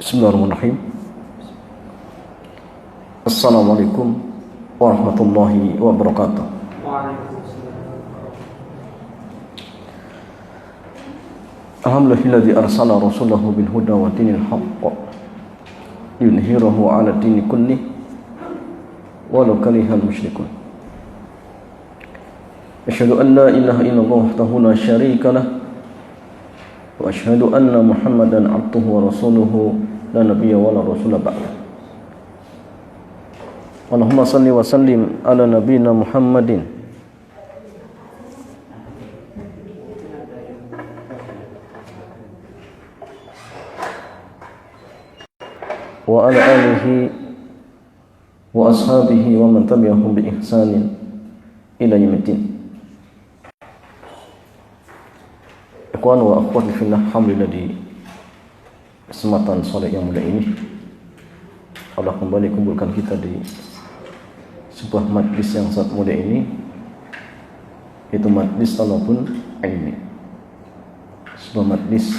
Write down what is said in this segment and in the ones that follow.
Bismillahirrahmanirrahim. Assalamualaikum warahmatullahi wabarakatuh. Alhamdulillahilladzi arsala rasulahu bil huda wa dinil haqq yudhhirahu 'ala dini kullih walau karihal musyrikun. Asyhadu an la ilaha illallah wahdahu la syarika lah wa asyhadu anna Muhammadan 'abduhu wa rasuluhu la nabiyya wa la rasula ba'da. Allahumma shalli wa sallim ala nabiyyina Muhammadin wa ala alihi wa ashabihi wa man tabi'ahum bi ihsanin ila yaumiddin. Ikhwan wa akhwat fillah, alhamdulillah di kesempatan sore yang mulia ini Allah kembali kumpulkan kita di sebuah majlis yang sangat mulia ini, yaitu majlis talabul ilmi. Sebuah majlis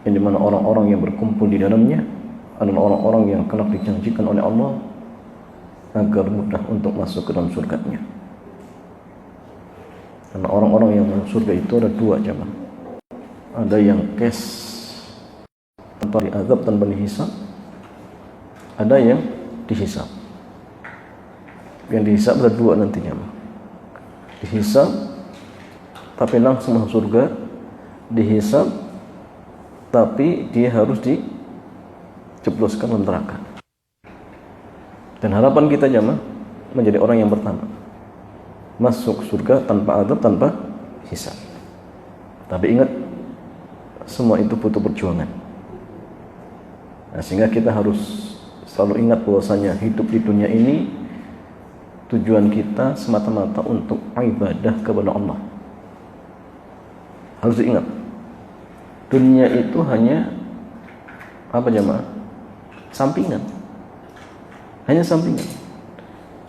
yang dimana orang-orang yang berkumpul di dalamnya adalah orang-orang yang kelak dijanjikan oleh Allah agar mudah untuk masuk ke dalam surganya. Karena orang-orang yang masuk surga itu ada dua jamaah. Ada yang cash tanpa diazab, tanpa dihisab. Ada yang dihisab. Yang dihisab ada dua nantinya. Dihisab tapi langsung masuk surga, dihisab tapi dia harus dijebloskan ke neraka. Dan harapan kita jamaah menjadi orang yang pertama, masuk surga tanpa azab, tanpa hisab. Tapi ingat, semua itu butuh perjuangan. Nah, sehingga kita harus selalu ingat bahwasanya hidup di dunia ini tujuan kita semata-mata untuk ibadah kepada Allah. Harus diingat, dunia itu hanya apa jemaah? Sampingan. Hanya sampingan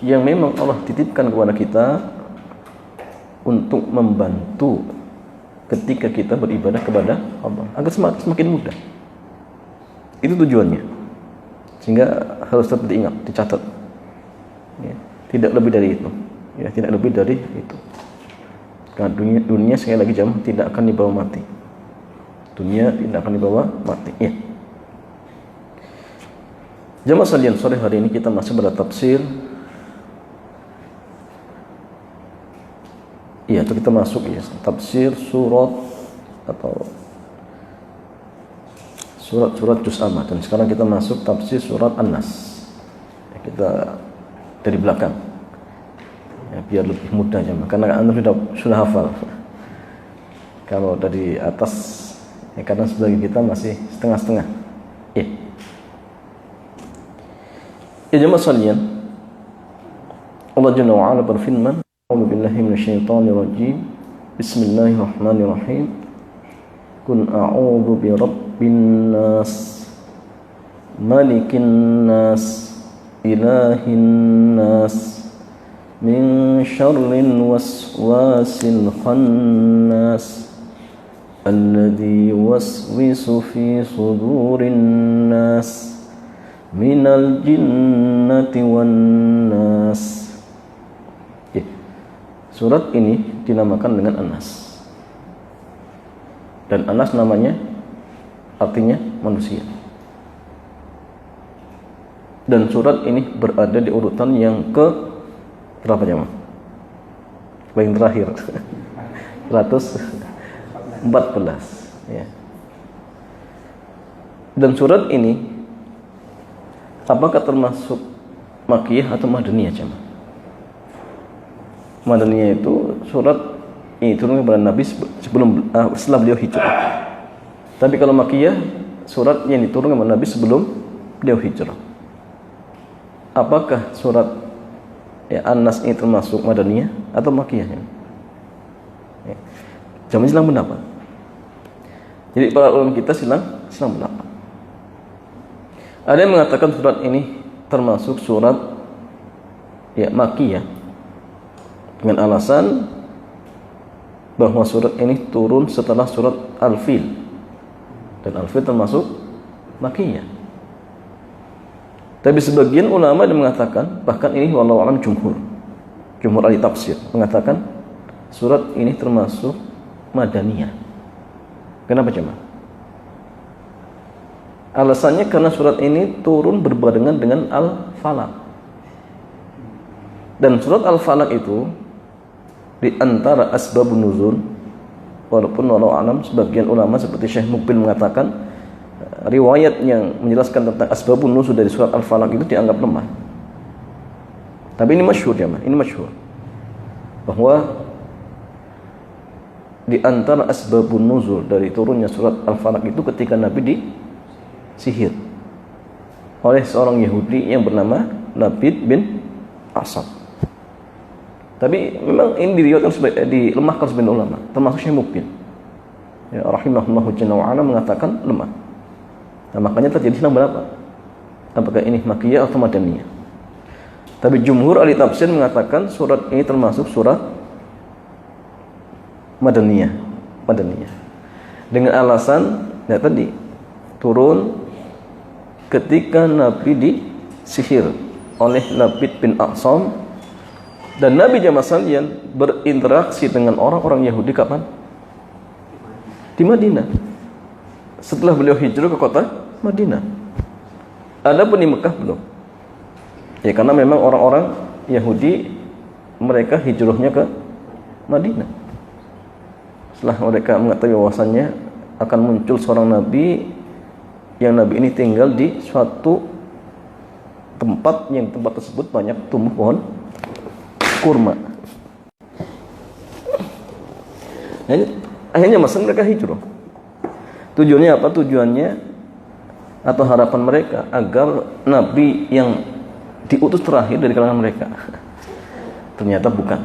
yang memang Allah titipkan kepada kita untuk membantu ketika kita beribadah kepada Allah agar semakin mudah. Itu tujuannya. Sehingga harus tetap diingat, dicatat. Ya, tidak lebih dari itu. Ya, tidak lebih dari itu. Karena dunia sekali lagi jamaah tidak akan dibawa mati. Dunia tidak akan dibawa mati. Ya. Jamaah sekalian, sore hari ini kita masih pada tafsir. Iya, itu kita masuk ya, tafsir surat atau surat juz amma, dan sekarang kita masuk tafsir surat An-Nas. Kita dari belakang. ya, biar lebih mudah jemaah, karena antum sudah hafal. Kalau dari atas ya, karena sebagian kita masih setengah-setengah. Ya jemaah sekalian, Allah Jalla wa Ala berfirman, "A'udzu billahi minasyaitonir rajim. Bismillahirrahmanirrahim. Qul a'udzu birabbin nas, malikin nas, ilahin nas, min syarril waswasil khannas, alladzi yuwaswisu fi sudurin nas, minal jinnati wan nas." Surat ini dinamakan dengan An-Nas. Dan An-Nas namanya artinya manusia. Dan surat ini berada di urutan yang ke berapa jemaah? Paling terakhir. 114 ya. Dan surat ini apakah termasuk Makkiyah atau Madaniyah jemaah? Madaniyah itu surat ini turun kepada Nabi setelah beliau hijrah. Tapi kalau Makkiyah surat yang diturunkan kepada Nabi sebelum beliau hijrah. Apakah surat ya, An-Nas ini termasuk Madaniyah atau Makkiyah? Ya. Jangan silang pendapat. Jadi para ulama kita silang pendapat. Ada yang mengatakan surat ini termasuk surat ya Makkiyah dengan alasan bahwa surat ini turun setelah surat Al-Fil, dan Al-Fil termasuk Makkiyah. Tapi sebagian ulama yang mengatakan, bahkan ini wallahu a'lam jumhur ahli tafsir mengatakan surat ini termasuk Madaniyah. Kenapa jemaah? Alasannya karena surat ini turun berbarengan dengan Al-Falaq. Dan surat Al-Falaq itu di antara asbabun nuzul, walaupun wallahu a'lam sebagian ulama seperti Syekh Mukbil mengatakan riwayat yang menjelaskan tentang asbabun nuzul dari surat Al-Falaq itu dianggap lemah. Tapi ini masyhur ya, ini masyhur bahwa di antara asbabun nuzul dari turunnya surat Al-Falaq itu ketika Nabi disihir oleh seorang Yahudi yang bernama Labid bin Asad. Tapi memang ini dilemahkan sebagian ulama, termasuk Syekh Mukbil. Ya, rahimahullahu jalla wa ala mengatakan lemah. Nah, makanya terjadi silang pendapat. Apakah ini Makkiyah atau Madaniyah? Tapi jumhur ahli tafsir mengatakan surat ini termasuk surat Madaniyah. Dengan alasan ya tadi turun ketika Nabi disihir oleh Labid bin A'sam. Dan Nabi jamaah sekalian berinteraksi dengan orang-orang Yahudi kapan? Di Madinah. Setelah beliau hijrah ke kota Madinah. Adapun di Mekah belum. Ya karena memang orang-orang Yahudi mereka hijrahnya ke Madinah. Setelah mereka mengetahui bahwasannya akan muncul seorang nabi, yang nabi ini tinggal di suatu tempat yang tempat tersebut banyak tumbuh pohon kurma. Akhirnya masa mereka hijrah. Tujuannya apa? Tujuannya atau harapan mereka agar nabi yang diutus terakhir dari kalangan mereka. Ternyata bukan.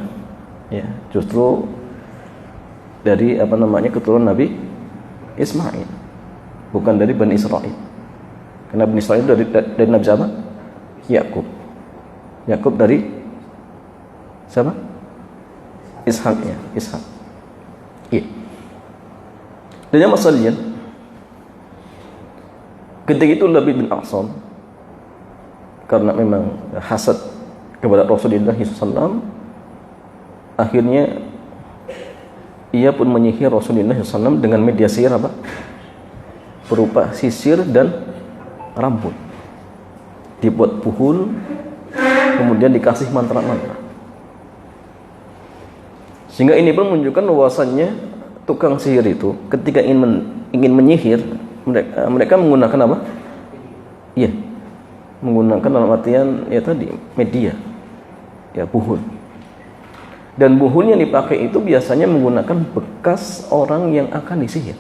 Ya, justru dari keturunan Nabi Ismail. Bukan dari Bani Israel. Karena Bani Israel itu dari Nabi siapa? Yakub. Yakub dari siapa? Ishak ya, Ishak. Iya. Dan yang masalahnya ketika itu Labid bin A'sam karena memang hasad kepada Rasulullah SAW, akhirnya ia pun menyihir Rasulullah SAW dengan media sihir apa? Berupa sisir dan rambut. Dibuat puhul, kemudian dikasih mantra-mantra. Sehingga ini pun menunjukkan bahwasannya tukang sihir itu ketika ingin menyihir, mereka menggunakan apa? Iya, menggunakan dalam artian ya tadi media, ya puhul. Dan buhul yang dipakai itu biasanya menggunakan bekas orang yang akan disihir.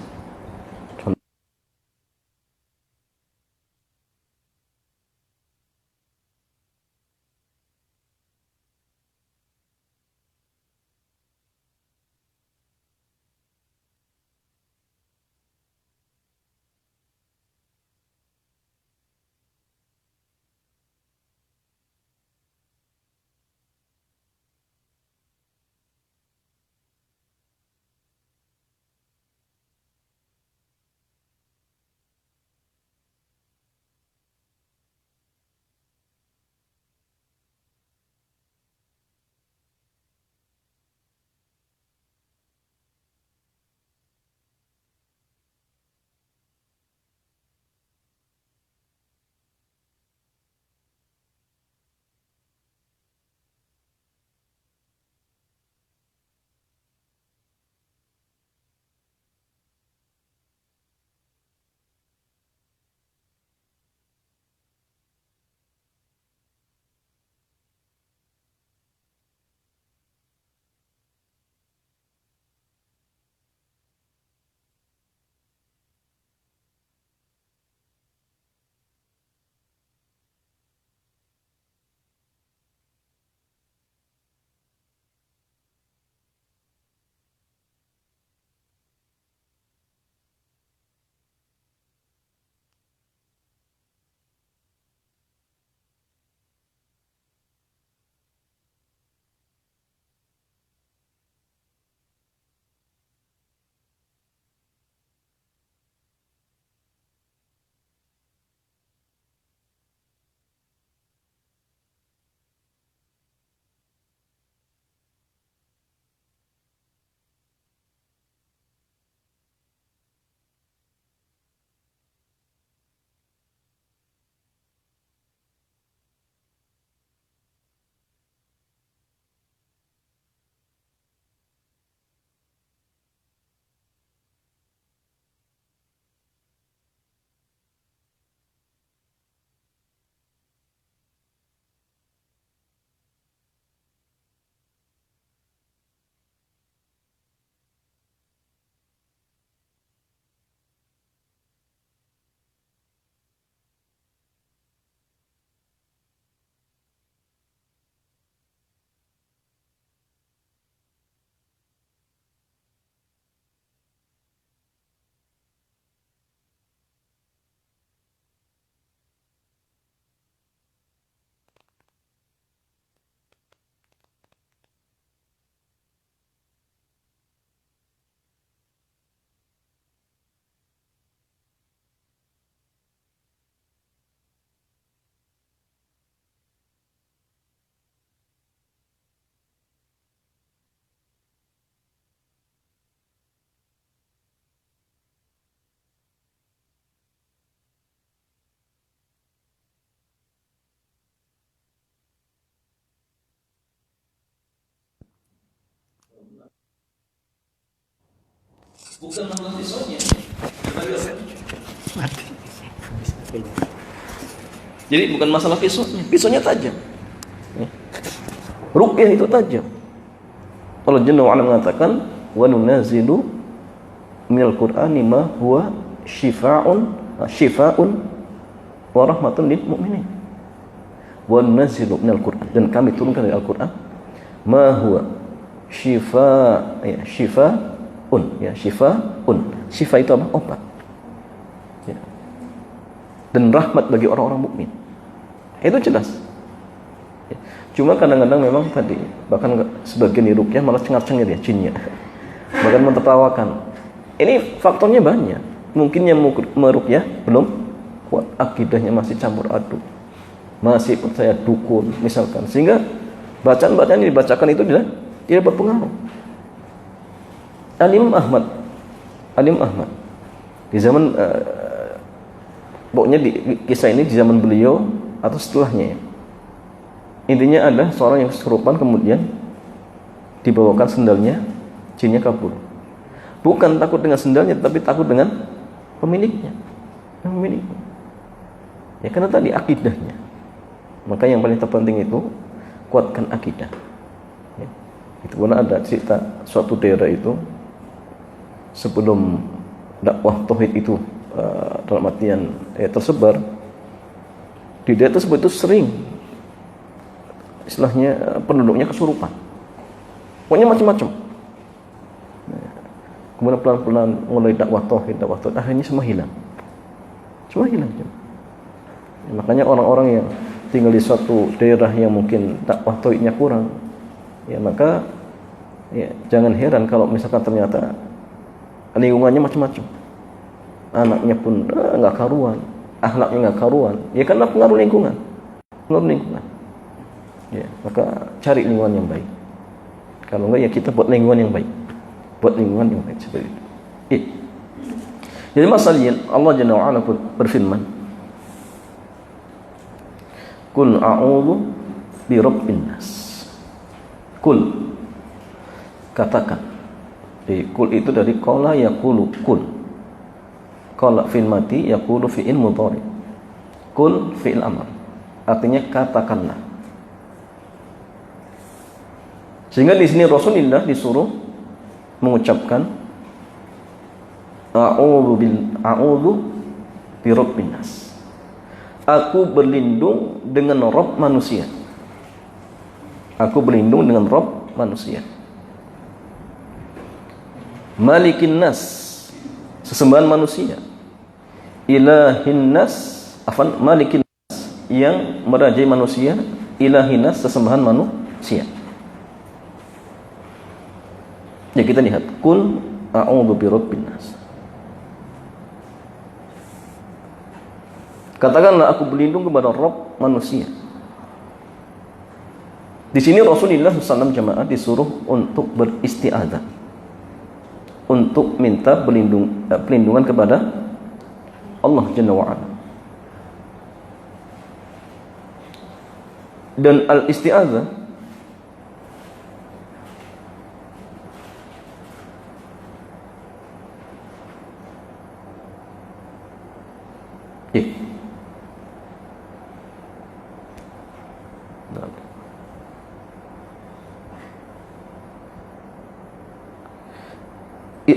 Bukan masalah pisaunya. Mati. Jadi bukan masalah pisaunya. Pisaunya tajam. Ruqyah itu tajam. Allah Jalla wa Ala mengatakan, "Wa nunazilu minal Qur'ani ma huwa syifaa'un wa rahmatun lil mu'minin." Wa nunazilu minal Qur'an, dan kami turunkan dari Al-Qur'an ma huwa syifaa'un. Syifa itu apa? Obat. Ya. Dan rahmat bagi orang-orang mukmin. Itu jelas. Ya. Cuma kadang-kadang memang tadi bahkan sebagian di ruqyah malah cengar-cengir ya jinnya. Bahkan mentertawakan. Ini faktornya banyak. Mungkin yang meruqyah belum kuat, akidahnya masih campur aduk. Masih percaya dukun misalkan. Sehingga bacaan-bacaan yang dibacakan itu tidak berpengaruh. Alim Ahmad di zaman pokoknya di kisah ini di zaman beliau atau setelahnya ya. Intinya ada seorang yang kesurupan, kemudian dibawakan sendalnya, jinnya kabur. Bukan takut dengan sendalnya, tapi takut dengan pemiliknya. Ya karena tadi akidahnya. Maka yang paling terpenting itu kuatkan akidah. Ya. Itu pun ada cerita suatu daerah itu sebelum dakwah tauhid itu dalam artian tersebar, di daerah tersebut itu sering istilahnya penduduknya kesurupan, pokoknya macam-macam. Kemudian pelan-pelan mulai dakwah tauhid, akhirnya semua hilang. Makanya orang-orang yang tinggal di suatu daerah yang mungkin dakwah tauhidnya kurang, ya maka ya jangan heran kalau misalkan ternyata lingkungannya macam-macam, anaknya pun nggak karuan, akhlaknya nggak karuan, ya karena pengaruh lingkungan. Ya, maka cari lingkungan yang baik. Kalau enggak ya kita buat lingkungan yang baik. Seperti itu. Jadi masalahnya Allah Jalla wa Ala berfirman, "Qul a'udzu bi rabbin nas." Qul, katakan. Qul itu dari qala yaqulu qul. Qala fi'il mati, yaqulu fi'il mudhari. Qul fi'il amr. Artinya katakanlah. Sehingga di sini Rasulullah disuruh mengucapkan a'udzu bi rabbin nas. Aku berlindung dengan Rabb manusia. Malikin nas, sesembahan manusia. Ilahin nas, malikin nas, yang merajai manusia. Ilahin nas, sesembahan manusia. Ya, kita lihat qul a'udzu birabbin nas. Katakanlah aku berlindung kepada Rabb manusia. Di sini Rasulullah SAW jamaah disuruh untuk beristi'adzah, untuk minta perlindungan kepada Allah Jalla wa'ala. Dan al-isti'adzah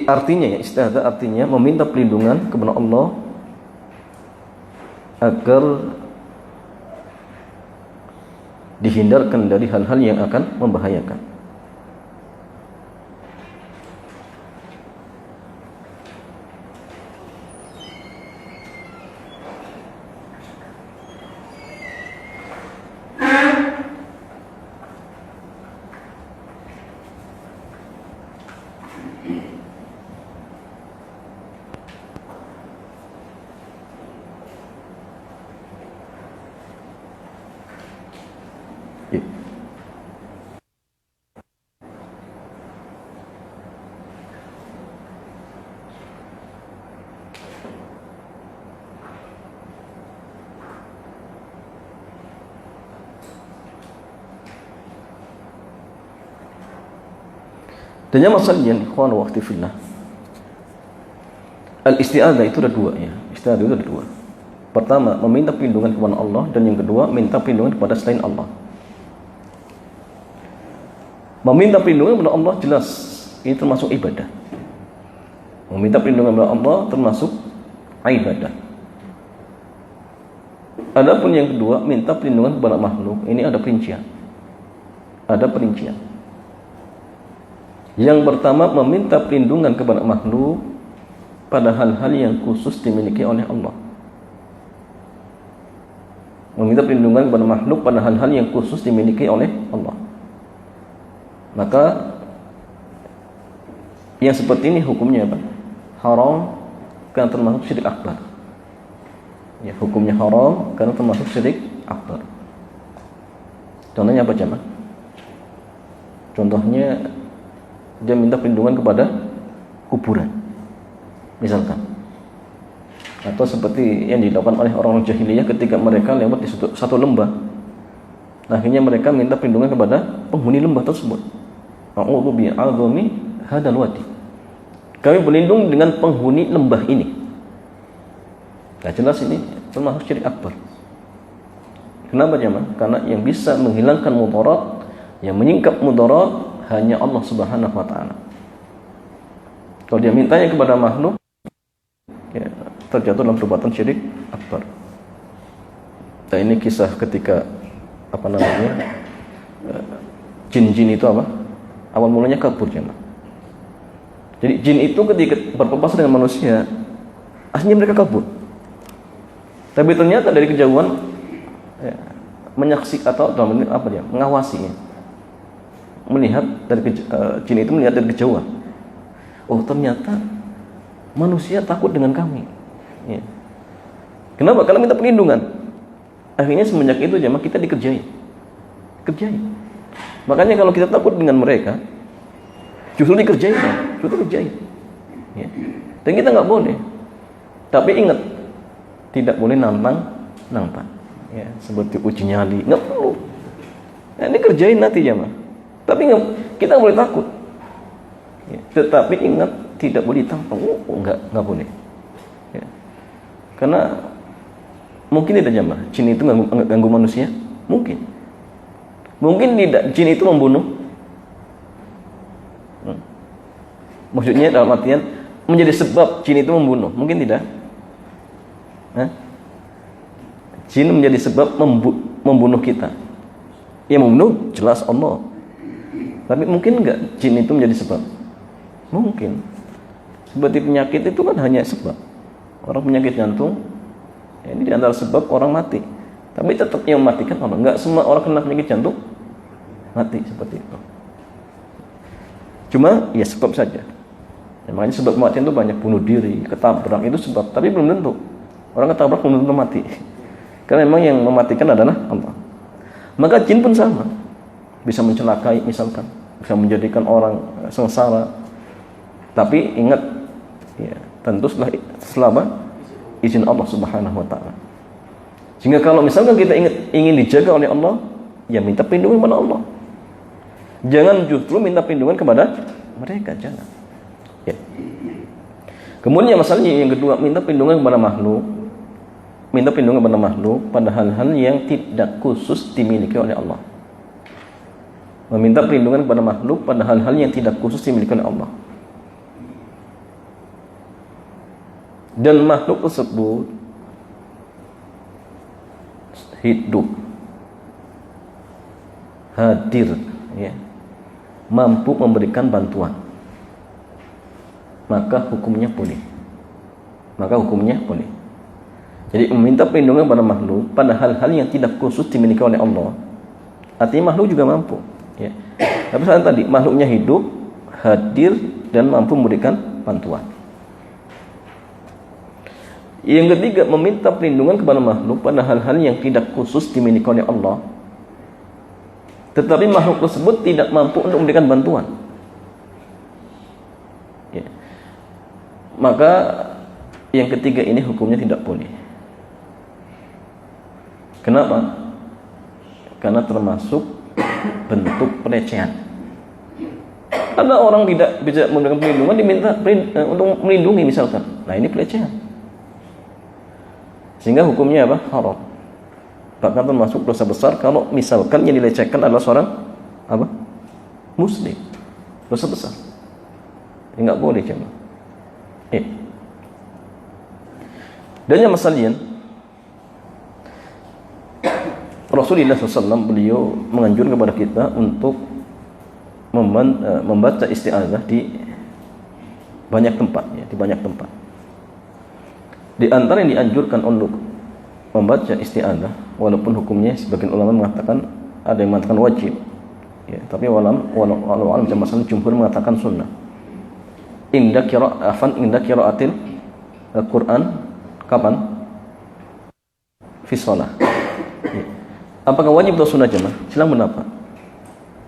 artinya ya, isti'adzah artinya meminta perlindungan kepada Allah agar dihindarkan dari hal-hal yang akan membahayakan. Dan yang masalahnya ikhwan wa akhwati fillah, al-isti'adzah itu ada dua ya. Isti'adzah itu ada dua. Pertama, meminta perlindungan kepada Allah, dan yang kedua, minta perlindungan kepada selain Allah. Meminta perlindungan kepada Allah jelas ini termasuk ibadah. Meminta perlindungan kepada Allah termasuk ibadah. Adapun yang kedua, minta perlindungan kepada makhluk, ini ada perincian. Yang pertama, meminta perlindungan kepada makhluk pada hal-hal yang khusus dimiliki oleh Allah. Meminta perlindungan kepada makhluk pada hal-hal yang khusus dimiliki oleh Allah. Maka yang seperti ini hukumnya apa? Haram karena termasuk syirik akbar. Ya, hukumnya haram karena termasuk syirik akbar. Contohnya apa jemaah? Contohnya dia minta perlindungan kepada kuburan, misalkan, atau seperti yang dilakukan oleh orang jahiliyah ketika mereka lewat di satu lembah, akhirnya mereka minta perlindungan kepada penghuni lembah tersebut. A'udzu bi'adzami hadzal wadi. Kami berlindung dengan penghuni lembah ini. Nah, jelas ini termasuk syirik akbar. Kenapa jemaah? Karena yang bisa menghilangkan mudarat, yang menyingkap mudarat hanya Allah Subhanahu wa taala. Kalau dia mintanya kepada makhluk, ya, terjatuh dalam perbuatan syirik akbar. Dan ini kisah ketika jin-jin itu awal mulanya kabur, jemaah. Jadi jin itu ketika berpapasan dengan manusia, aslinya mereka kabur. Tapi ternyata dari kejauhan, ya, menyaksikan atau mengawasi, ya. Melihat dari jin itu melihat dari kejauhan. Oh, ternyata manusia takut dengan kami. Ya. Kenapa? Karena minta perlindungan. Akhirnya semenjak itu jemaah kita dikerjain. Makanya kalau kita takut dengan mereka, justru dikerjain. Ya. Dan kita nggak boleh. Tapi ingat, tidak boleh nantang. Ya, seperti uji nyali, nggak perlu. Ya, ini kerjain nanti jemaah. Tapi kita nggak boleh takut. Ya, tetapi ingat, tidak boleh ditampang. Nggak boleh. Ya. Karena mungkin tidak jemaah, jin itu ganggu manusia, mungkin tidak jin itu membunuh. Maksudnya dalam artian menjadi sebab jin itu membunuh, mungkin tidak. Jin menjadi sebab membunuh kita. Ya, membunuh jelas Allah. Tapi mungkin enggak jin itu menjadi sebab? Mungkin. Seperti penyakit itu kan hanya sebab. Orang penyakit jantung, ya, ini diantara sebab orang mati. Tapi tetap yang mematikan Allah. Enggak semua orang kena penyakit jantung mati seperti itu. Cuma ya sebab saja. Ya, makanya sebab kematian itu banyak, bunuh diri, ketabrak itu sebab. Tapi belum tentu. Orang ketabrak belum tentu mati. Karena memang yang mematikan adalah Allah. Maka jin pun sama. Bisa mencelakai misalkan, bisa menjadikan orang sengsara. Tapi ingat, ya, tentu setelah izin Allah Subhanahu wa taala. Sehingga kalau misalkan kita ingin dijaga oleh Allah, ya minta perlindungan kepada Allah. Jangan justru minta perlindungan kepada mereka, jangan. Ya. Kemudian masalahnya yang kedua, minta perlindungan kepada makhluk. Minta perlindungan kepada makhluk pada hal-hal yang tidak khusus dimiliki oleh Allah. Meminta perlindungan kepada makhluk pada hal-hal yang tidak khusus dimiliki oleh Allah. Dan makhluk tersebut hidup, hadir, ya, mampu memberikan bantuan, maka hukumnya boleh. Jadi meminta perlindungan pada makhluk pada hal-hal yang tidak khusus dimiliki oleh Allah, artinya makhluk juga mampu, ya. Tapi saat tadi makhluknya hidup, hadir, dan mampu memberikan bantuan. Yang ketiga, meminta perlindungan kepada makhluk pada hal-hal yang tidak khusus dimiliki oleh Allah, tetapi makhluk tersebut tidak mampu untuk memberikan bantuan, ya. Maka yang ketiga ini hukumnya tidak boleh. Kenapa? Karena termasuk bentuk pelecehan. Ada orang tidak bisa memberikan perlindungan, diminta untuk melindungi misalkan. Nah, ini pelecehan. Sehingga hukumnya apa? Haram. Bahkan termasuk dosa besar kalau misalkan yang dilecehkan adalah seorang muslim. Dosa besar. Ini enggak boleh, jemaah. Dan yang masalahnya, Rasulullah SAW beliau menganjurkan kepada kita untuk membaca isti'adzah di banyak tempat, ya, di banyak tempat. Di antara yang dianjurkan untuk membaca isti'adzah, walaupun hukumnya sebagian ulama mengatakan, ada yang mengatakan wajib, ya, tapi walau masalah jumhur mengatakan sunnah. Inda qiraatil Quran, kapan? Fi shalah. Ya. Apakah wajib atau sunnah, jemaah? Silang pendapat.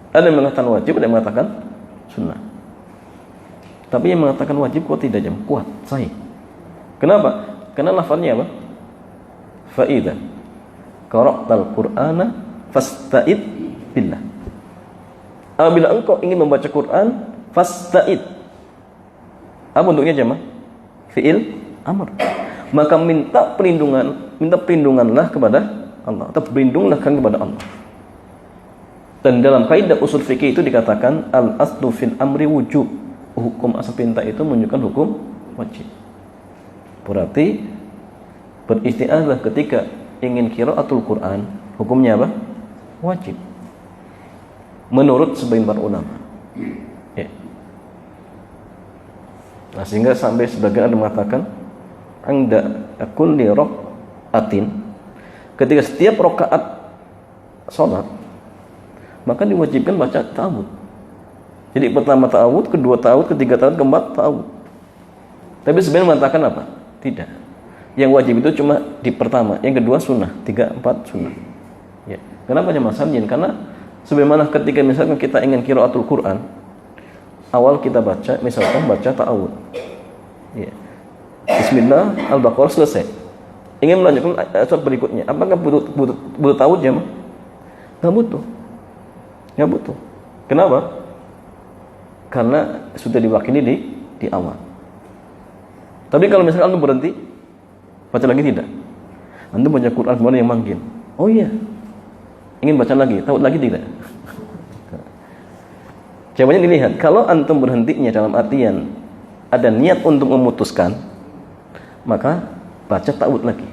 Ada yang mengatakan wajib, ada yang mengatakan sunnah. Tapi yang mengatakan wajib kok tidak, jemaah? Kuat, sahih. Kenapa? Karena lafaznya apa? Fa idza qara'tal Qur'ana fasta'id billah. Apabila engkau ingin membaca Quran, fasta'id. Apa bentuknya, jemaah? Fi'il amr. Maka minta perlindunganlah kepada Allah, atau berlindunglah kepada Allah. Dan dalam kaidah usul fikih itu dikatakan al-aslu fil amri wujub. Hukum asal perintah itu menunjukkan hukum wajib. Berarti beristi'adzah ketika ingin qiraatul Quran, hukumnya apa? Wajib. Menurut sebagian para ulama. Ya. Nah, sehingga sampai sebagian ada mengatakan anda kulli raka'atin, ketika setiap rakaat salat maka diwajibkan baca ta'awudz. Jadi pertama ta'awudz, kedua ta'awudz, ketiga ta'awudz, keempat ta'awudz. Tapi sebenarnya mengatakan apa? Tidak. Yang wajib itu cuma di pertama, yang kedua sunnah, 3, 4 sunnah. Ya. Kenapa jemaah sekalian? Karena sebagaimana ketika misalkan kita ingin qiraatul Quran, awal kita baca, misalkan baca ta'awudz. Ya. Bismillah, Al-Baqarah selesai. Ingin melanjutkan ayat berikutnya, apakah butuh ta'awudz jemaah? Enggak butuh. Nggak butuh. Kenapa? Karena sudah diwakili di awal. Tapi kalau misalnya antum berhenti, baca lagi tidak? Antum baca Quran kemudian yang manggil. Oh iya, ingin baca lagi, tahu lagi tidak? Jawabannya dilihat. Kalau antum berhentinya dalam artian ada niat untuk memutuskan, maka baca ta'awudz lagi.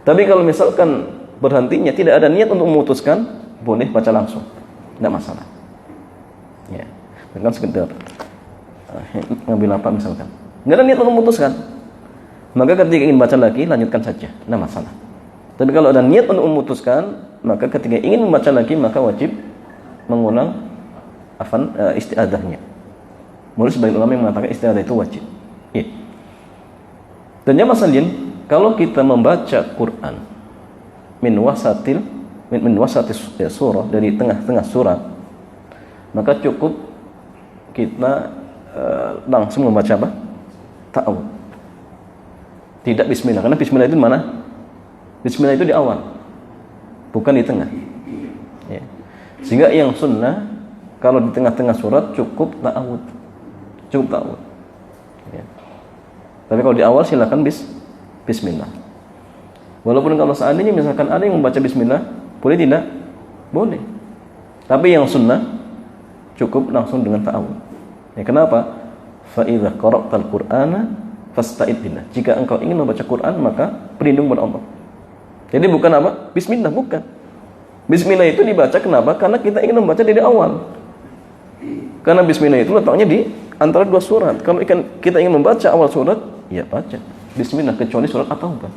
Tapi kalau misalkan berhentinya tidak ada niat untuk memutuskan, boleh baca langsung, tidak masalah. Ya, kan sekedar ngambil apa misalkan, nggak ada niat untuk memutuskan, maka ketika ingin baca lagi lanjutkan saja, tidak masalah. Tapi kalau ada niat untuk memutuskan, maka ketika ingin membaca lagi maka wajib mengulang isti'adzahnya. Menurut sebagian ulama yang mengatakan isti'adzah itu wajib. Ya. Dan jamaah sekalian, kalau kita membaca Quran min wasatis surah, dari tengah-tengah surat, maka cukup kita langsung membaca apa? Ta'awudz. Tidak bismillah, karena bismillah itu di mana? Bismillah itu di awal, bukan di tengah. Ya. Sehingga yang sunnah kalau di tengah-tengah surat cukup ta'awudz. Cukup ta'awudz. Ya. Tapi kalau di awal silakan bismillah. Walaupun kalau seandainya misalkan ada yang membaca bismillah, boleh tidak? Boleh. Tapi yang sunnah cukup langsung dengan ta'awudz. Ya, kenapa? Fa idza qara'tal Qur'ana fasta'id billah. Jika engkau ingin membaca Quran, maka berlindung kepada Allah. Jadi bukan apa? Bismillah, bukan. Bismillah itu dibaca kenapa? Karena kita ingin membaca dari awal. Karena bismillah itu letaknya di antara dua surat. Kalau kita ingin membaca awal surat, ya baca bismillah, kecuali surat At-Taubah.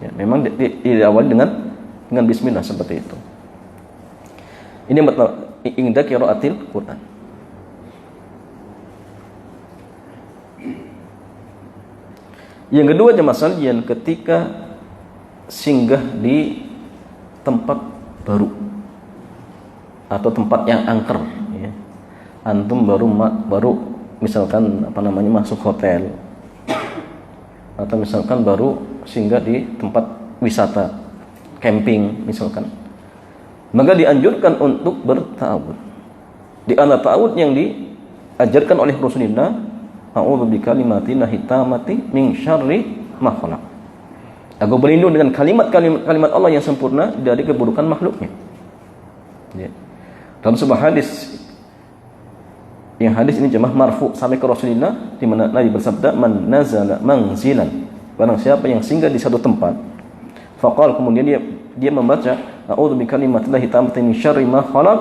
Ya, memang diawali dengan bismillah seperti itu. Ini inda qiraatil Quran. Yang kedua jemaah sekalian, ketika singgah di tempat baru atau tempat yang angker, ya. Antum baru misalkan masuk hotel, atau misalkan baru singgah di tempat wisata, camping misalkan, maka dianjurkan untuk berta'awudz. Di antara ta'awudz yang diajarkan oleh Rasulullah, a'udzu bikalimatillahi tammati min syarri ma khalaq. Aku berlindung dengan kalimat Allah yang sempurna dari keburukan makhluknya. Ya. Dalam sebuah hadis, yang hadis ini jemaah marfu sampai ke Rasulullah, di mana Nabi bersabda, man nazala manzilan, barang siapa yang singgah di satu tempat, faqal, kemudian dia membaca a'udzu bikalimatillahi tammati min syarri ma khalaq,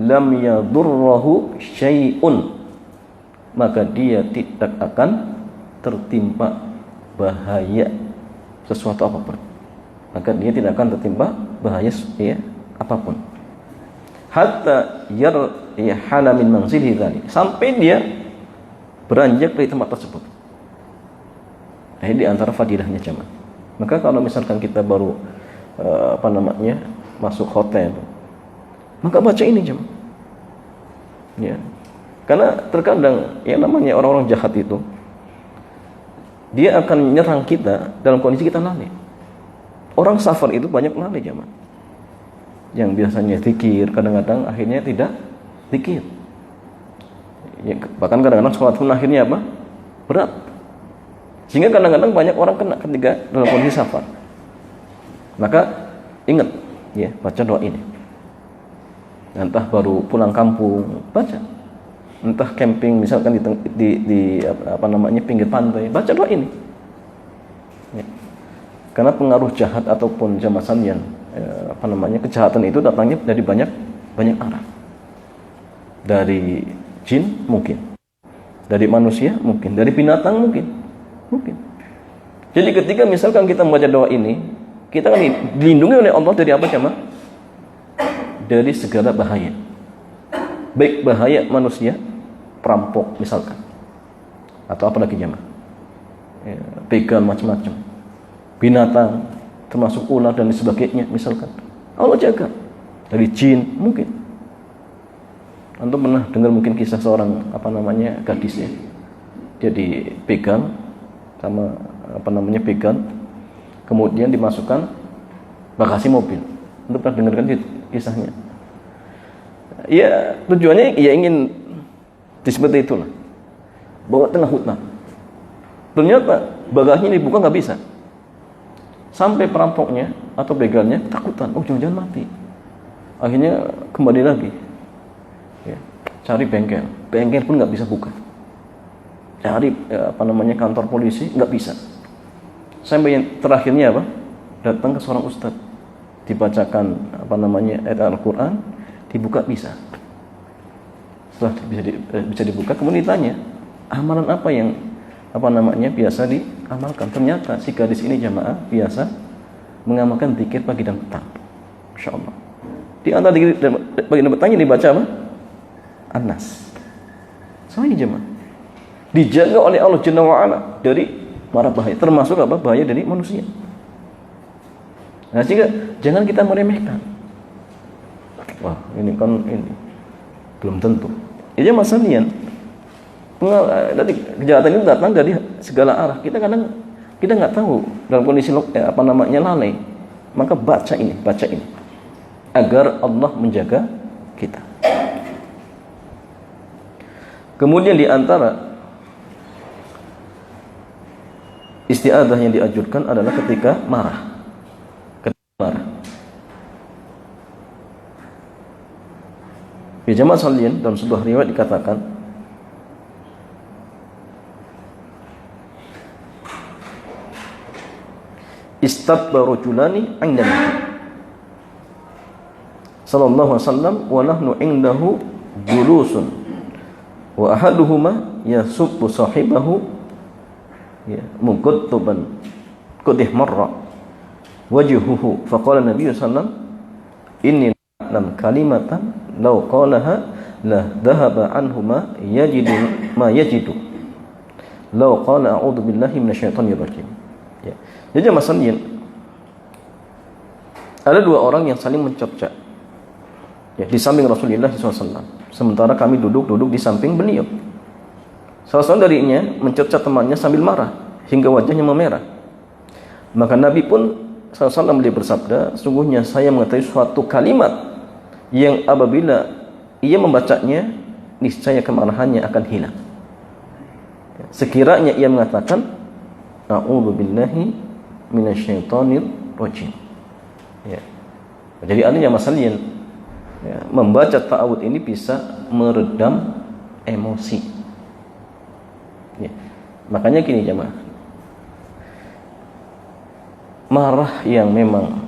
lam yadurruhu syai'un, maka dia tidak akan tertimpa bahaya sesuatu apapun. Maka dia tidak akan tertimpa bahaya apapun. Hatta yarhala min manzilihi dzalik, sampai dia beranjak dari tempat tersebut. Nah, ini di antara fadilahnya jemaah. Maka kalau misalkan kita baru masuk hotel, maka baca ini jemaah. Ya. Karena terkadang yang namanya orang-orang jahat itu, dia akan menyerang kita dalam kondisi kita lalai. Orang safar itu banyak lalai jemaah. Yang biasanya zikir, kadang-kadang akhirnya tidak zikir. Ya, bahkan kadang-kadang sholat pun akhirnya apa? Berat. Sehingga kadang-kadang banyak orang kena ketika dalam kondisi safar. Maka ingat, ya, baca doa ini. entah baru pulang kampung, baca. Entah camping misalkan di apa namanya pinggir pantai, baca doa ini. Ya. Karena pengaruh jahat ataupun jamasan yang apa namanya kejahatan itu datangnya dari banyak arah. Dari jin mungkin, dari manusia mungkin, dari binatang mungkin. Jadi ketika misalkan kita membaca doa ini, kita kan dilindungi oleh Allah dari apa jemaah? Dari segala bahaya. Baik bahaya manusia, perampok misalkan, atau apa lagi jemaah? Ya, begal macam-macam. Binatang, termasuk ular dan sebagainya misalkan. Allah jaga. Dari jin mungkin. Antum pernah dengar mungkin kisah seorang apa namanya gadis ya. Dia dipegang sama apa namanya begal, kemudian dimasukkan bagasi mobil. Antum pernah dengar kan kisahnya? Ya tujuannya ya ingin seperti itulah. Bawa tengah hutan. Ternyata bagasinya dibuka nggak bisa. Sampai perampoknya atau begalnya takutan, oh jangan-jangan mati. Akhirnya kembali lagi, ya, cari bengkel pun nggak bisa buka. Cari apa namanya kantor polisi nggak bisa. Sampai yang terakhirnya apa? Datang ke seorang ustadz, dibacakan apa namanya ayat Al-Quran, dibuka bisa. Setelah bisa dibuka, kemudian ditanya, amalan apa yang apa namanya biasa diamalkan? Ternyata si gadis ini jamaah biasa mengamalkan zikir pagi dan petang. Masya Allah. Di antara zikir pagi dan petangnya dibaca apa? An-Nas. Soalnya jamaah dijaga oleh Allah Jalla wa'ala dari mara bahaya, termasuk apa? Bahaya dari manusia. Nah, sehingga jangan kita meremehkan. Wah, ini kan ini belum tentu. Ini masalahnya dari kejahatan itu datang dari segala arah. Kita kadang kita nggak tahu dalam kondisi apa namanya lalai. Maka baca ini agar Allah menjaga kita. Kemudian di antara isti'adzah yang dianjurkan adalah ketika marah. Di jamaah salin dalam sebuah riwayat dikatakan istabba rajulani 'inda Nabi sallallahu alaihi wasallam wa nahnu 'indahu julusun wa ahaduhuma yasubbu sahibahu ya muqattaban qad ihmarra wajhuhu faqala Nabi sallallahu alaihi wasallam inni lam kalimatan law qalaha la dhahaba anhu ma yajidu law qala a'udzu billahi minasyaitonir rajim. Ya. Jadi masalahnya ada dua orang yang saling mencerca ya, di samping Rasulullah SAW. Sementara kami duduk di samping beliau. Salah seorang darinya mencerca temannya sambil marah hingga wajahnya memerah. Maka Nabi pun SAW beliau bersabda, sungguhnya saya mengetahui suatu kalimat yang apabila ia membacanya niscaya kemarahannya akan hilang. Sekiranya ia mengatakan a'udzu billahi minasyaitonir rajim. Ya. Jadi artinya masalahnya ya, membaca ta'awudz ini bisa meredam emosi. Ya. Makanya gini jemaah. Marah yang memang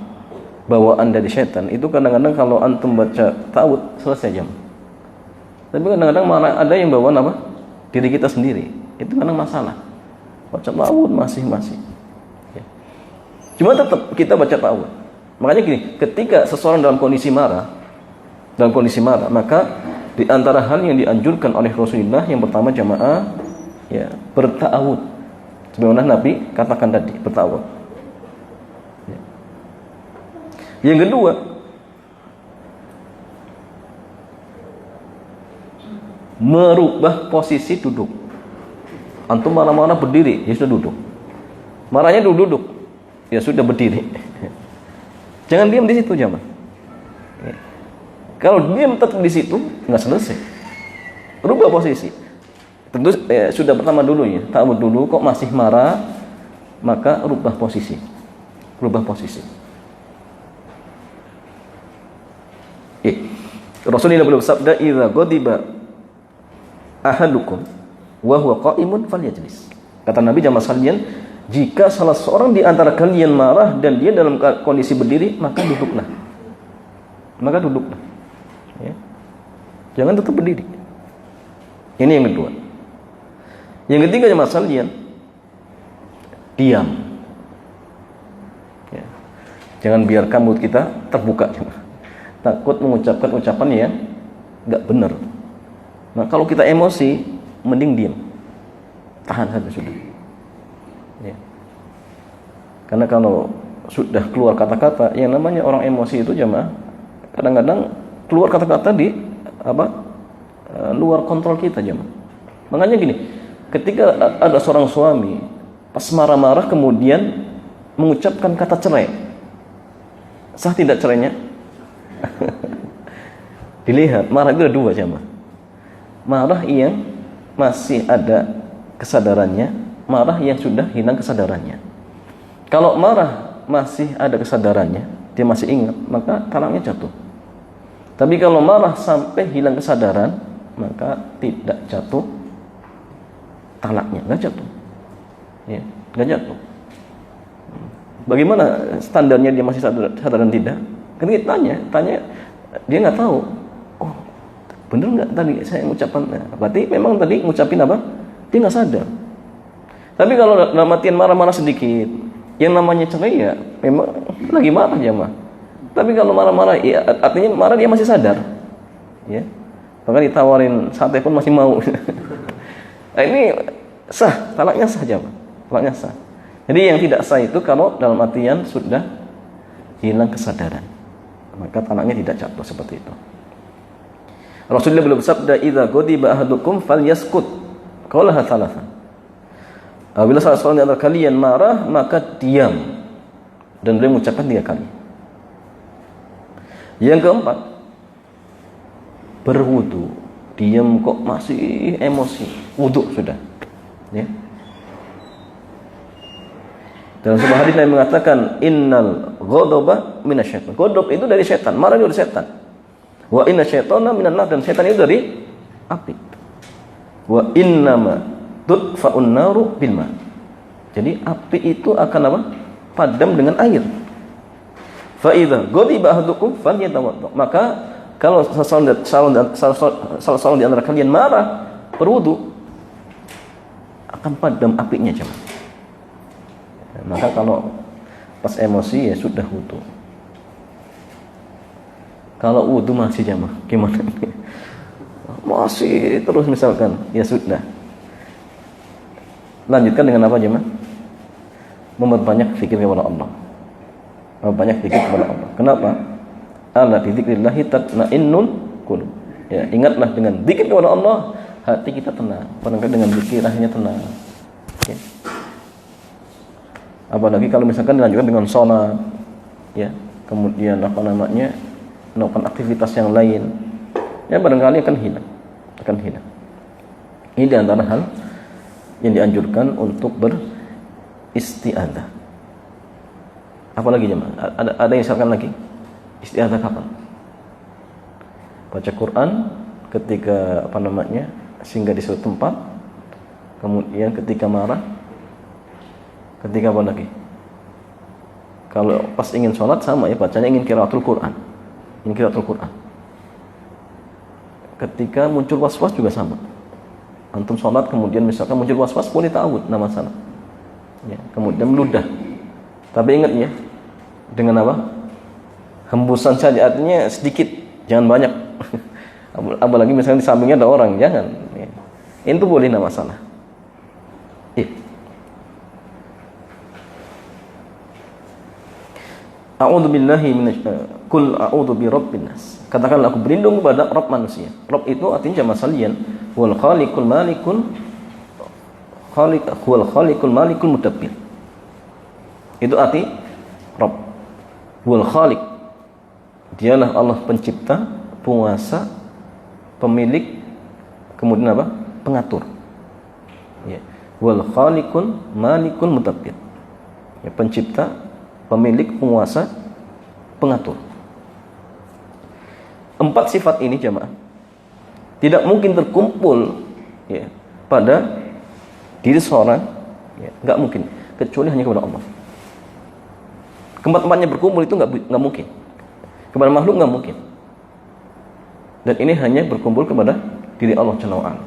bawaan dari setan itu kadang-kadang kalau antum baca ta'awudz selesai jam. Tapi kadang-kadang marah ada yang bawaan apa? Diri kita sendiri. Itu kadang masalah. Baca ta'awudz masih. Ya. Cuma tetap kita baca ta'awudz. Makanya gini, ketika seseorang dalam kondisi marah, maka di antara hal yang dianjurkan oleh Rasulullah yang pertama jamaah ya berta'awudz. Sebagaimana Nabi katakan tadi, berta'awudz. Ya. Yang kedua, merubah posisi duduk. Antum marah-marah berdiri, ya sudah duduk. Marahnya duduk, ya sudah berdiri. Jangan diam di situ jamaah. Ya. Kalau diam tetap di situ, nggak selesai. Rubah posisi. Tentu sudah pertama dulu ya, ta'awudz dulu. Kok masih marah, maka rubah posisi. Rasulullah beliau bersabda, "Idza ghadiba ahadukum wa huwa qa'imun falyajlis." Kata Nabi jamaah sekalian, jika salah seorang di antara kalian marah dan dia dalam kondisi berdiri, maka duduklah. Maka duduklah. Ya. Jangan tetap berdiri. Ini yang kedua. Yang ketiga jamaah sekalian, diam. Ya. Jangan biarkan mulut kita terbuka. Takut mengucapkan ucapan yang enggak benar. Nah, kalau kita emosi, mending diam. Tahan saja sudah. Ya. Karena kalau sudah keluar kata-kata, yang namanya orang emosi itu jamaah, kadang-kadang keluar kata-kata di luar kontrol kita jamaah. Makanya gini, ketika ada seorang suami pas marah-marah kemudian mengucapkan kata cerai, sah tidak cerainya? Dilihat, marah itu ada dua jamaah. Marah yang masih ada kesadarannya, marah yang sudah hilang kesadarannya. Kalau marah masih ada kesadarannya, dia masih ingat, maka talaknya jatuh. Tapi kalau marah sampai hilang kesadaran, maka tidak jatuh talaknya, nggak jatuh. Ya, nggak jatuh. Bagaimana standarnya dia masih sadar dan tidak? Kan kita tanya, dia nggak tahu. Oh, bener nggak tadi saya ngucapkan? Berarti memang tadi ngucapin apa? Dia nggak sadar. Tapi kalau dalam artian marah-marah sedikit, yang namanya cerai ya memang lagi marah jamaah. Tapi kalau marah-marah, ya, artinya marah dia masih sadar. Ya, bahkan ditawarin sate pun masih mau. Nah, ini sah, talaknya sah jamaah, talaknya sah. Jadi yang tidak sah itu kalau dalam artian sudah hilang kesadaran, maka talaknya tidak jatuh seperti itu. Rasulullah beliau bersabda, "Idza ghadiba ahadukum falyaskut." Qaulaha thalathan. Apabila salah seorang di antara kalian marah, maka diam. Dan beliau mengucapkan 3 kali. Yang keempat, berwudu. Diam kok masih emosi, wudu sudah. Ya. Dalam sebuah hadis Nabi mengatakan, "Innal ghadaba minasyaitan." Ghadab itu dari setan, marah itu dari setan. Wa inna syaitana minan nar, dan setan itu dari api. Wa innama tudfa'un naru bil ma. Jadi api itu akan apa? Padam dengan air. Fa idza ghadiba ahadukum falyatawadda. Maka kalau salah seorang di antara kalian marah, berwudu, akan padam apinya jemaah. Maka kalau pas emosi ya sudah wudu. Kalau wudu masih jemaah, gimana? Masih terus misalkan, ya sudah. Lanjutkan dengan apa jemaah? Memperbanyak zikir kepada Allah. Memperbanyak zikir kepada Allah. Kenapa? Ala bi dzikrillah tatma'innul qulub. Ya, ingatlah dengan zikir kepada Allah, hati kita tenang. Barangkali dengan zikir hatinya tenang. Ya. Apalagi kalau misalkan dilanjutkan dengan sholat, ya, kemudian melakukan aktivitas yang lain, ya barangkali akan hilang. Ini di antara hal yang dianjurkan untuk beristi'adzah. Apalagi jemaah? Ada yang misalkan lagi? Isti'adzah kapan? Baca Quran ketika singgah di suatu tempat, kemudian ketika marah, ketika apa lagi? Kalau pas ingin sholat sama ya, bacanya ingin qiraatul Quran. Ketika muncul was-was juga sama. Antum sholat kemudian misalkan muncul was-was, boleh ta'awud, nama salah. Ya, kemudian meludah. Tapi ingat ya, dengan apa? Hembusan saja, artinya sedikit, jangan banyak. Apalagi misalnya di sampingnya ada orang, jangan. Ya. Itu boleh, nama salah. A'udzu billahi kul a'udzu bi rabbin nas. Katakanlah aku berlindung kepada Rabb manusia. Rabb itu artinya jamaah sekalian, wal khaliqul malikul mudabbir. Itu arti Rabb. Wal khaliq. Dialah Allah pencipta, penguasa, pemilik, kemudian apa? Pengatur. Ya. Wal khaliqul malikul mudabbir. Ya, pencipta, pemilik, penguasa, pengatur. Empat sifat ini jamaah tidak mungkin terkumpul ya pada diri seorang, ya, nggak mungkin, kecuali hanya kepada Allah. Keempat-empatnya berkumpul itu nggak mungkin. Kepada makhluk nggak mungkin. Dan ini hanya berkumpul kepada diri Allah Jalla wa'ala.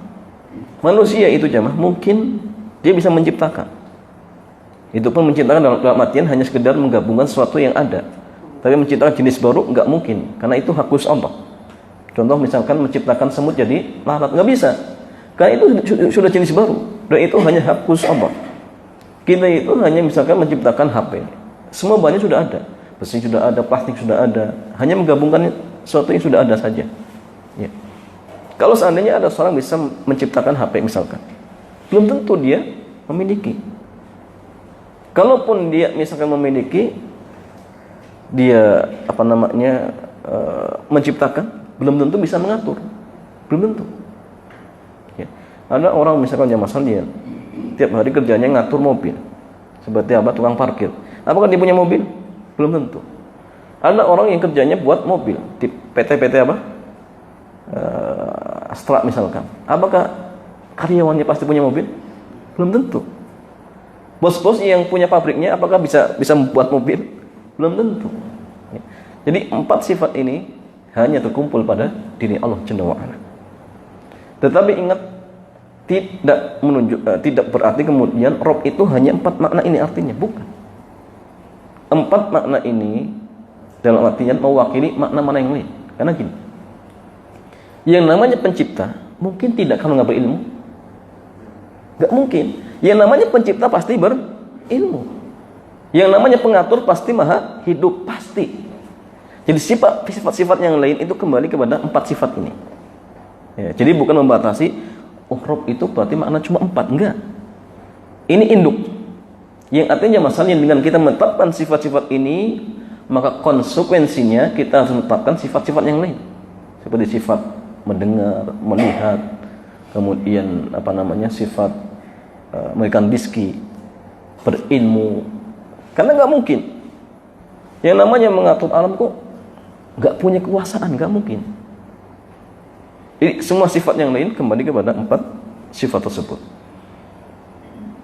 Manusia itu jamaah mungkin dia bisa menciptakan. Itu pun menciptakan dalam artian hanya sekedar menggabungkan sesuatu yang ada. Tapi menciptakan jenis baru nggak mungkin, karena itu hak khusus Allah. Contoh misalkan menciptakan semut jadi lalat, nggak bisa, karena itu sudah jenis baru dan itu hanya hak khusus Allah. Kita itu hanya misalkan menciptakan HP, semua bahannya sudah ada, besi sudah ada, plastik sudah ada, hanya menggabungkan sesuatu yang sudah ada saja. Ya. Kalau seandainya ada seorang bisa menciptakan HP misalkan, belum tentu dia memiliki. Kalaupun dia misalkan memiliki, dia menciptakan, belum tentu bisa mengatur, belum tentu. Ya. Ada orang misalkan jamaah dia tiap hari kerjanya ngatur mobil, seperti tukang parkir. Apakah dia punya mobil? Belum tentu. Ada orang yang kerjanya buat mobil di PT Astra misalkan. Apakah karyawannya pasti punya mobil? Belum tentu. Bos-bos yang punya pabriknya apakah bisa membuat mobil? Belum tentu. Jadi empat sifat ini hanya terkumpul pada diri Allah Jalla wa'ala. Tetapi ingat, tidak berarti kemudian Rabb itu hanya empat makna ini artinya, bukan. Empat makna ini dalam artian mewakili makna-makna yang lain. Karena gini, yang namanya pencipta mungkin tidak kalau nggak berilmu, nggak mungkin. Yang namanya pencipta pasti berilmu. Yang namanya pengatur pasti maha hidup, pasti. Jadi sifat-sifat yang lain itu kembali kepada empat sifat ini. Ya, jadi bukan membatasi, Rabb itu berarti makna cuma empat, enggak. Ini induk. Yang artinya masalahnya dengan kita menetapkan sifat-sifat ini, maka konsekuensinya kita harus menetapkan sifat-sifat yang lain. Seperti sifat mendengar, melihat, kemudian sifat memberikan rizki, berilmu. Karena nggak mungkin yang namanya mengatur alam kok nggak punya kekuasaan, nggak mungkin. Jadi semua sifat yang lain kembali kepada empat sifat tersebut.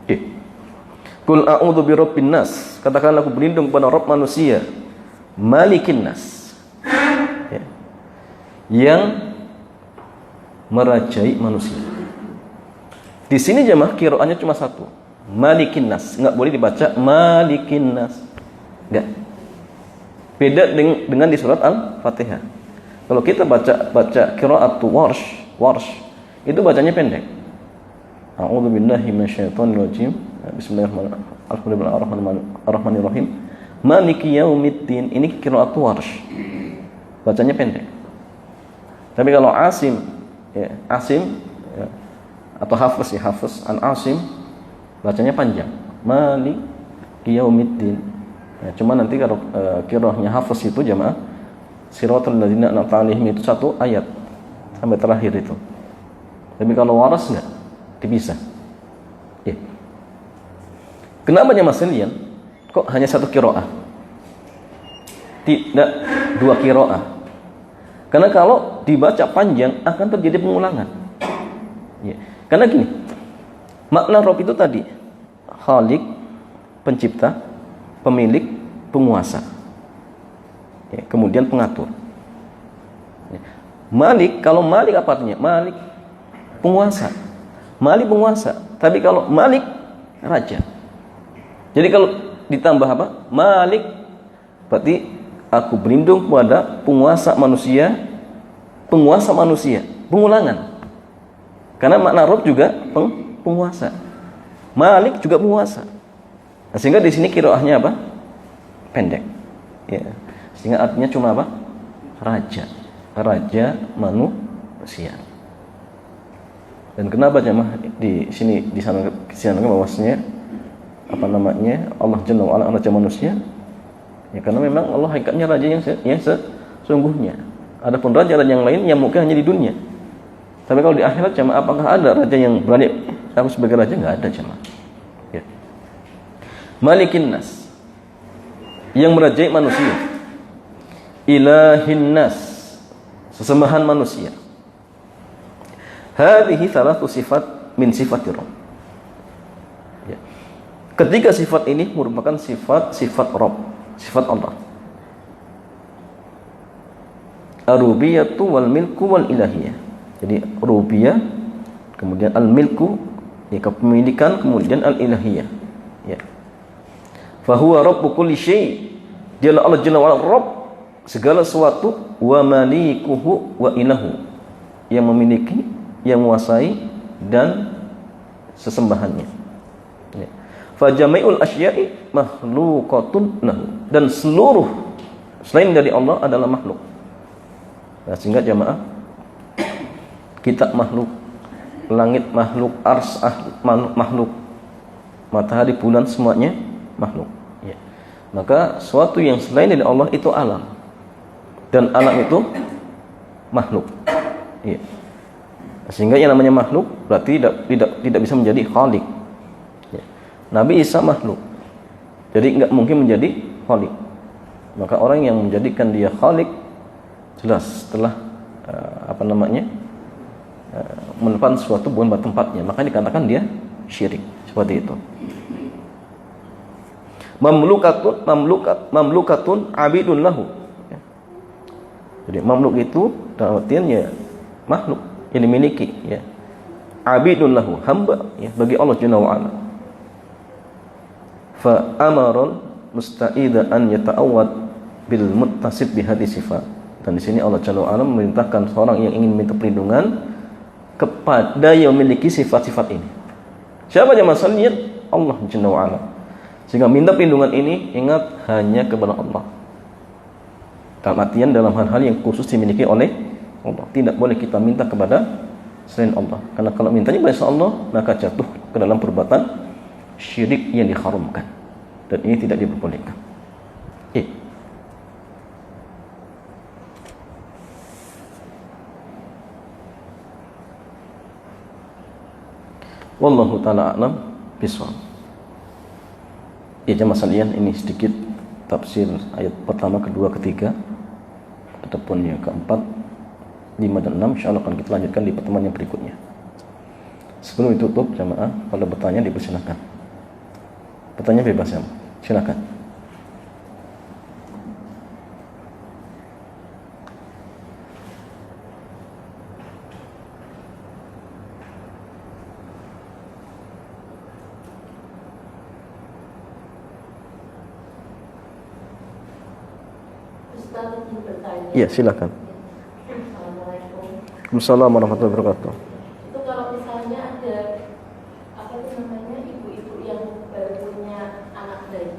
Oke. Qul a'udzu birabbin nas, katakanlah aku berlindung kepada Rabb manusia, Malikin nas, ya, yang merajai manusia. Di sini jemaah qiraatnya cuma satu, Malikin nas, nggak boleh dibaca Malikin nas, nggak. Beda dengan di surat Al-Fatihah. Kalau kita baca qiraat Warsh, itu bacanya pendek. A'udzu billahi minasyaitonir rajim. Bismillahirrahmanirrahim. Maliki yaumiddin. Ini qiraat Warsh. Bacanya pendek. Tapi kalau Asim ya, atau Hafiz an Asim bacanya panjang. Maliki yaumiddin. Ya, cuma nanti kalau qiraahnya Hafiz itu jamaah Siratal ladzina an'amta 'alaihim itu satu ayat sampai terakhir itu. Tapi kalau Waras enggak, dipisah. Ya. Kenapa jamaah sekalian? Kok hanya satu qiraah? Tidak dua qiraah. Karena kalau dibaca panjang akan terjadi pengulangan. Ya. Karena gini, makna Rabb itu tadi Khaliq, pencipta, pemilik, penguasa, ya, kemudian pengatur. Ya. Malik, kalau Malik apa artinya? Malik penguasa. Malik penguasa. Tapi kalau Malik raja. Jadi kalau ditambah apa? Malik berarti aku berlindung kepada penguasa manusia, pengulangan. Karena makna Rabb juga penguasa. Malik juga penguasa. Nah, sehingga di sini qiraahnya apa? Pendek. Ya. Sehingga artinya cuma apa? Raja manusia. Dan kenapa jemaah di sini disanakan bahwasanya Allah Jalla wa Ala raja manusia? Ya karena memang Allah hakikatnya raja yang sesungguhnya. Adapun raja yang lain yang mungkin hanya di dunia. Tapi kalau di akhirat jemaah apakah ada raja yang berani aku sebagai raja? Enggak ada jemaah. Ya. Malikin nas, yang merajai manusia. Ilahin nas, sesembahan manusia. Hadhihi thalathu sifat min sifati Rabb. Ya. Ketiga sifat ini merupakan sifat Rabb, sifat Allah. Ar-rubiyyatu wal milku wal ilahiyah. Jadi rububiyah, kemudian al-milku, ya, kepemilikan, kemudian al-ilahiyah. Ya. Fa huwa rabbu kulli syai'. Dialah Allah Jalla wa ala Rabb segala sesuatu, wa malikuhu wa ilahu, yang memiliki, yang menguasai, dan sesembahannya. Ya. Fa jami'ul asya'i makhluqatun lahu. Dan seluruh selain dari Allah adalah makhluk. Nah, sehingga jamaah, kitab makhluk, langit makhluk, ars makhluk, matahari, bulan, semuanya makhluk. Ya. Maka suatu yang selain dari Allah itu alam, dan alam itu makhluk. Ya. Sehingga yang namanya makhluk berarti tidak bisa menjadi khalik. Ya. Nabi Isa makhluk, jadi nggak mungkin menjadi khalik. Maka orang yang menjadikan dia khalik, jelas setelah menempatkan sesuatu bukan pada tempatnya, maka dikatakan dia syirik, seperti itu. Mamlukatun abidun lahu. Ya. Jadi mamluk itu dalam artian ya makhluk yang dimiliki, ya. Abidun lahu, hamba, ya, bagi Allah Jalla wa ala. Fa amara musta'idha an yata'awwad bil muttasib bi hadhihi sifat. Dan di sini Allah Jalla wa ala memerintahkan seorang yang ingin minta perlindungan kepada yang memiliki sifat-sifat ini. Siapa yang masalahnya? Allah Jalla wa ala. Sehingga minta perlindungan ini, ingat, hanya kepada Allah. Dalam artian dalam hal-hal yang khusus dimiliki oleh Allah. Tidak boleh kita minta kepada selain Allah. Karena kalau mintanya kepada Allah, maka jatuh ke dalam perbuatan syirik yang diharamkan. Dan ini tidak diperbolehkan. Wallahu ta'ala a'lam bishawab. Ya jemaah sekalian, ini sedikit tafsir ayat pertama, kedua, ketiga, ataupun yang keempat, 5 dan 6. Insyaallah akan kita lanjutkan di pertemuan yang berikutnya. Sebelum ditutup, jemaah, kalau bertanya dipersilakan. Pertanyaan bebas ya, silakan. Iya, silakan. Assalamualaikum. Waalaikumsalam warahmatullahi wabarakatuh. Itu kalau misalnya ada ibu-ibu yang baru punya anak bayi,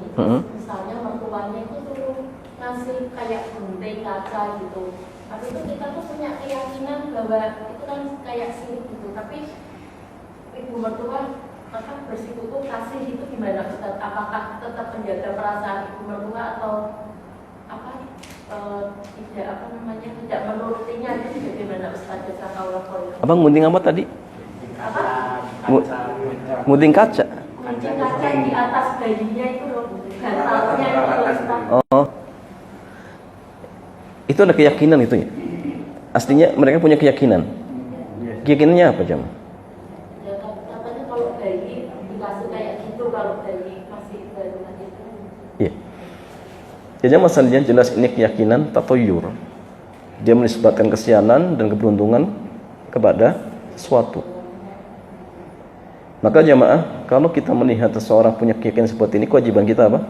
misalnya mertuanya itu suruh ngasih kayak gunting kaca gitu. Tapi itu kita tuh punya keyakinan bahwa itu kan kayak sirik gitu. Tapi ibu mertua bersikukuh kasih itu gimana Ustaz? Apakah tetap menjaga perasaan ibu mertua atau tidak menurutinya, itu bagaimana Ustaz? Abang gunting apa tadi? Apa? Gunting kaca. Gunting kaca yang di atas bayinya itu loh, bantalnya itu Ustaz. Oh, itu ada keyakinan itu ya. Aslinya mereka punya keyakinan. Keyakinannya apa jam? Ya katanya kalau bayi dikasih kayak gitu, kalau bayi masih baru itu. Iya. Jadi masalahnya jelas ini keyakinan tatoyur. Dia menisbatkan kesialan dan keberuntungan kepada sesuatu. Maka jamaah, kalau kita melihat seseorang punya keyakinan seperti ini, kewajiban kita apa?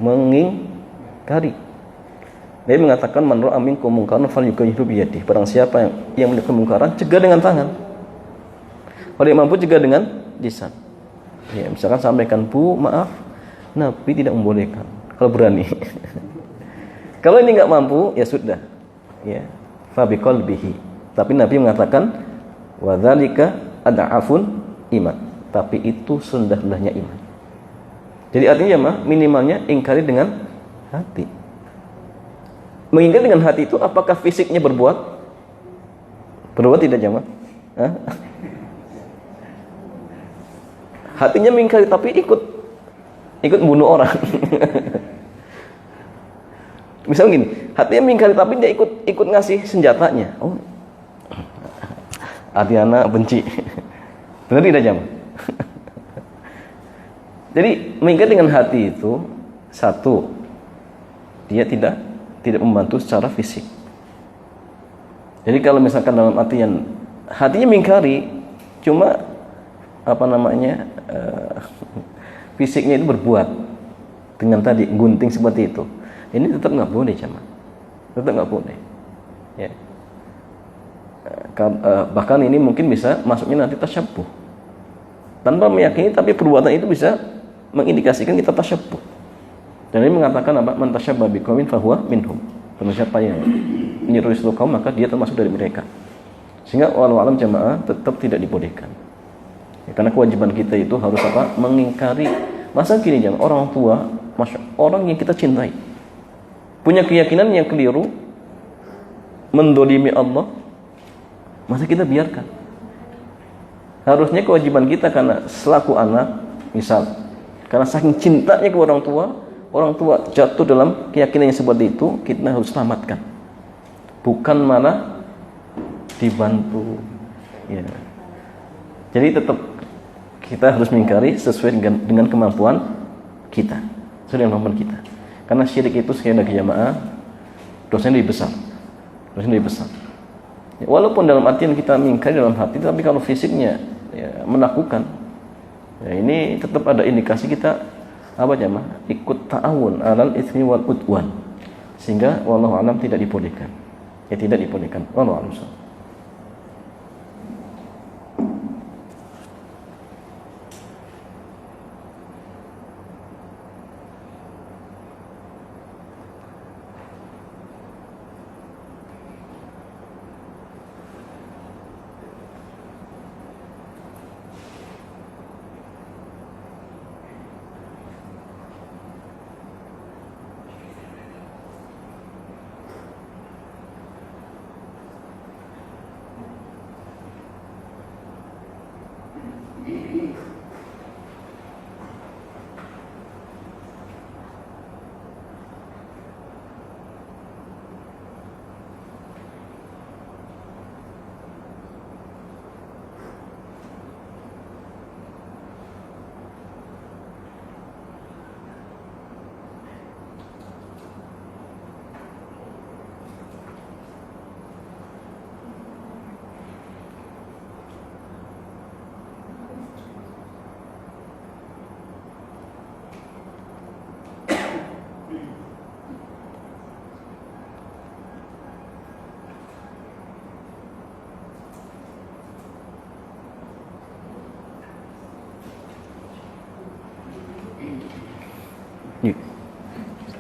Mengingkari. Dia mengatakan man ra'a minkum munkaran falyughayyirhu bi yadihi. Barang siapa yang melihat kemungkaran, cegah dengan tangan. Kalau dia mampu, cegah dengan lisan. Ya, misalkan sampaikan, "Bu, maaf, Nabi tidak membolehkan." Kalau berani. Kalau ini enggak mampu, ya sudah. Ya, fa biqalbihi. Tapi Nabi mengatakan wa dzalika ad'afun iman. Tapi itu rendah-rendahnya iman. Jadi artinya minimalnya ingkari dengan hati. Mengingkari dengan hati itu apakah fisiknya berbuat? Berbuat tidak jamaah? Hatinya mengingkari tapi ikut bunuh orang. Misalnya gini, hatinya mengingkari tapi dia ikut ngasih senjatanya. Oh, hati anak benci. Benar tidak jam? Jadi mengingkari dengan hati itu satu, dia tidak membantu secara fisik. Jadi kalau misalkan dalam artian hatinya mengingkari, cuma fisiknya itu berbuat dengan tadi gunting seperti itu, ini tetap nggak boleh jemaah, tetap nggak boleh. Ya. Bahkan ini mungkin bisa masuknya nanti tasyabbuh tanpa meyakini, tapi perbuatan itu bisa mengindikasikan kita tasyabbuh. Dan ini mengatakan apa? Man tasyabbaha biqaumin fahuwa minhum. Barang siapa yang meniru suatu kaum maka dia termasuk dari mereka. Sehingga wallahu alam jamaah tetap tidak dibolehkan. Ya, karena kewajiban kita itu harus apa? Mengingkari. Masa gini jamaah, orang tua, orang yang kita cintai, punya keyakinan yang keliru, mendolimi Allah, masa kita biarkan? Harusnya kewajiban kita karena selaku anak, misal karena saking cintanya ke orang tua jatuh dalam keyakinan yang seperti itu, kita harus selamatkan. Bukan malah dibantu. Ya. Jadi tetap kita harus mengingkari sesuai dengan kemampuan kita, sesuai dengan kemampuan kita. Karena syirik itu sekali lagi jamaah, dosanya lebih besar. Ya, walaupun dalam artian kita mengingkari dalam hati, tapi kalau fisiknya ya, melakukan, ya, ini tetap ada indikasi kita apa jamaah? Ikut ta'awun alal itsmi wal udwan. Sehingga wallahu alam tidak dibolehkan. Ya tidak dibolehkan. Wallahu alam.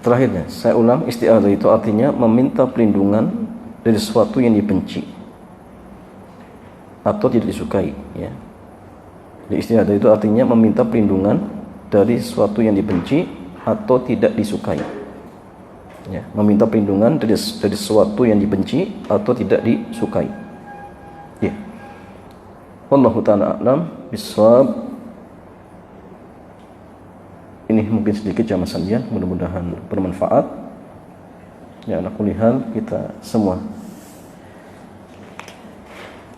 Terakhirnya, saya ulang, isti'adzah itu artinya meminta perlindungan dari sesuatu yang dibenci atau tidak disukai. Ya. Jadi isti'adzah itu artinya meminta perlindungan dari sesuatu yang dibenci atau tidak disukai. Ya, meminta perlindungan dari sesuatu yang dibenci atau tidak disukai. Ya. Wallahu ta'ala a'lam bishawab. Ini mungkin sedikit jamaah sekalian, mudah-mudahan bermanfaat. Ya, ala kulli hal kita semua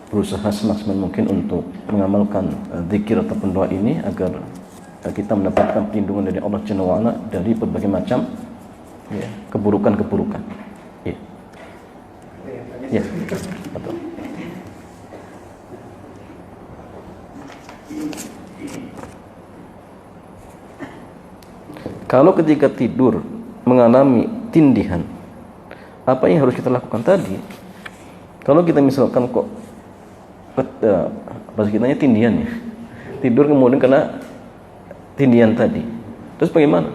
berusaha semaksimal mungkin untuk mengamalkan zikir ataupun doa ini agar kita mendapatkan perlindungan dari Allah Jalla wa Ala dari berbagai macam ya, keburukan-keburukan. Ya. Ya. Betul. Kalau ketika tidur mengalami tindihan, apa yang harus kita lakukan tadi? Kalau kita misalkan kok bahasa kitanya tindihan ya, tidur kemudian kena tindihan tadi, terus bagaimana?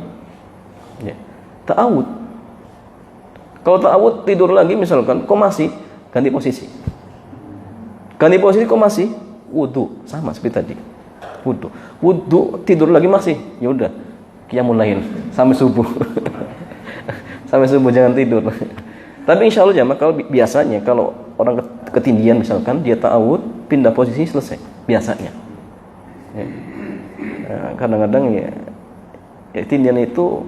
Ya, ta'awud. Kalau ta'awud tidur lagi misalkan, kok masih ganti posisi? Ganti posisi kok masih wudu, sama seperti tadi. Wudu tidur lagi masih, ya udah. Qiyamul lail sampai subuh. Sampai subuh jangan tidur. Tapi insya Allah jamaah, kalau biasanya kalau orang ketindihan misalkan dia ta'awud pindah posisi selesai biasanya. Ya. Kadang-kadang ya tindihan itu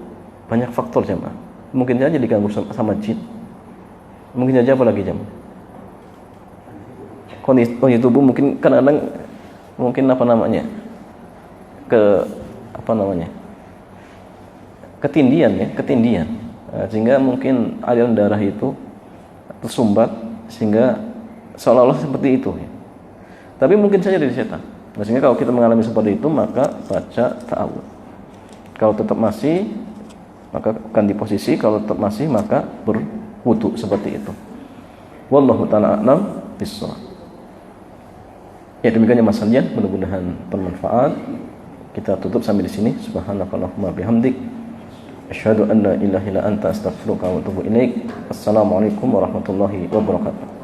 banyak faktor jamaah. Mungkin saja diganggu sama jin, Mungkin saja apa lagi jam? Kondisi tubuh mungkin kadang-kadang mungkin ketindian. Sehingga mungkin aliran darah itu tersumbat sehingga seolah-olah seperti itu ya. Tapi mungkin saja dari setan. Sehingga kalau kita mengalami seperti itu maka baca ta'awudz. Kalau tetap masih maka ganti posisi, kalau tetap masih maka berwudu seperti itu. Wallahu ta'ala a'lam bissawab. Ya demikiannya Mas Sandian, mudah-mudahan bermanfaat. Kita tutup sampai di sini. Subhanakallahumma bihamdik asyhadu an la ilaha illa anta astaghfiruka wa atubu ilaik. Assalamualaikum warahmatullahi wabarakatuh.